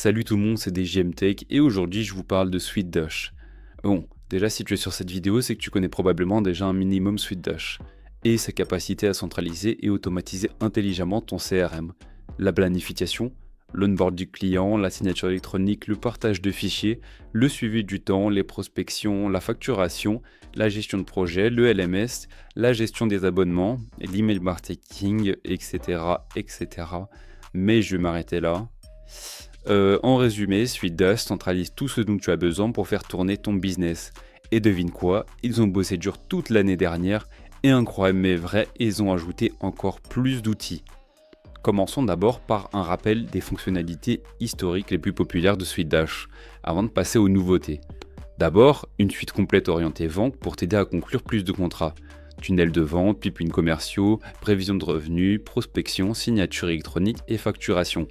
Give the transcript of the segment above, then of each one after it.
Salut tout le monde, c'est DJM Tech et aujourd'hui je vous parle de SweetDash. Bon, déjà si tu es sur cette vidéo, c'est que tu connais probablement déjà un minimum SweetDash et sa capacité à centraliser et automatiser intelligemment ton CRM, la planification, l'onboard du client, la signature électronique, le partage de fichiers, le suivi du temps, les prospections, la facturation, la gestion de projet, le LMS, la gestion des abonnements, l'email marketing, etc., etc. Mais je vais m'arrêter là. En résumé, SweetDash centralise tout ce dont tu as besoin pour faire tourner ton business. Et devine quoi, ils ont bossé dur toute l'année dernière et incroyable mais vrai, ils ont ajouté encore plus d'outils. Commençons d'abord par un rappel des fonctionnalités historiques les plus populaires de SweetDash, avant de passer aux nouveautés. D'abord, une suite complète orientée vente pour t'aider à conclure plus de contrats. Tunnel de vente, pipelines commerciaux, prévision de revenus, prospection, signature électronique et facturation.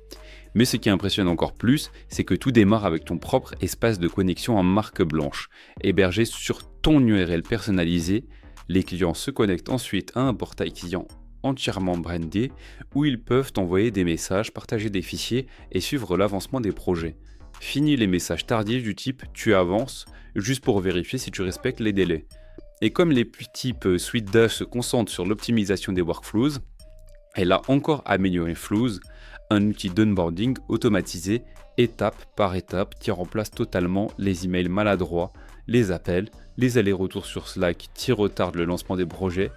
Mais ce qui impressionne encore plus, c'est que tout démarre avec ton propre espace de connexion en marque blanche. Hébergé sur ton URL personnalisé, les clients se connectent ensuite à un portail client entièrement brandé où ils peuvent envoyer des messages, partager des fichiers et suivre l'avancement des projets. Fini les messages tardifs du type tu avances juste pour vérifier si tu respectes les délais. Et comme les types SweetDash se concentrent sur l'optimisation des workflows, elle a encore amélioré Flows, un outil d'onboarding automatisé étape par étape qui remplace totalement les emails maladroits, les appels, les allers-retours sur Slack qui retardent le lancement des projets.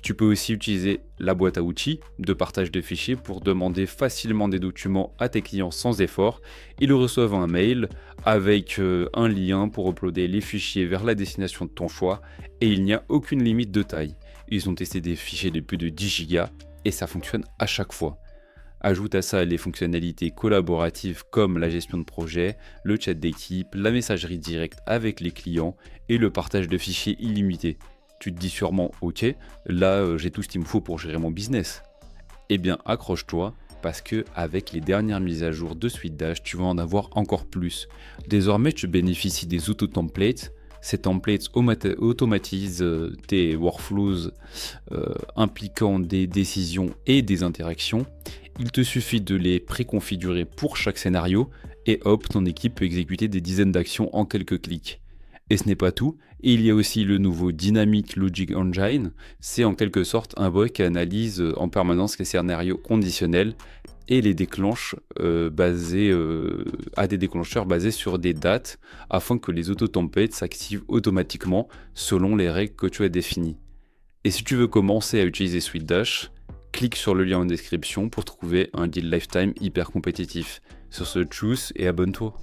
Tu peux aussi utiliser la boîte à outils de partage de fichiers pour demander facilement des documents à tes clients sans effort. Ils reçoivent un mail avec un lien pour uploader les fichiers vers la destination de ton choix et il n'y a aucune limite de taille. Ils ont testé des fichiers de plus de 10 Go et ça fonctionne à chaque fois. Ajoute à ça les fonctionnalités collaboratives comme la gestion de projet, le chat d'équipe, la messagerie directe avec les clients et le partage de fichiers illimité. Tu te dis sûrement ok, là j'ai tout ce qu'il me faut pour gérer mon business. Eh bien accroche-toi parce que avec les dernières mises à jour de SweetDash, tu vas en avoir encore plus. Désormais tu bénéficies des auto-templates. Ces templates automatisent tes workflows impliquant des décisions et des interactions. Il te suffit de les préconfigurer pour chaque scénario et hop, ton équipe peut exécuter des dizaines d'actions en quelques clics. Et ce n'est pas tout, il y a aussi le nouveau Dynamic Logic Engine, c'est en quelque sorte un bot qui analyse en permanence les scénarios conditionnels et les déclenche à des déclencheurs basés sur des dates afin que les auto-templates s'activent automatiquement selon les règles que tu as définies. Et si tu veux commencer à utiliser SweetDash, clique sur le lien en description pour trouver un deal lifetime hyper compétitif. Sur ce, tchuss et abonne-toi.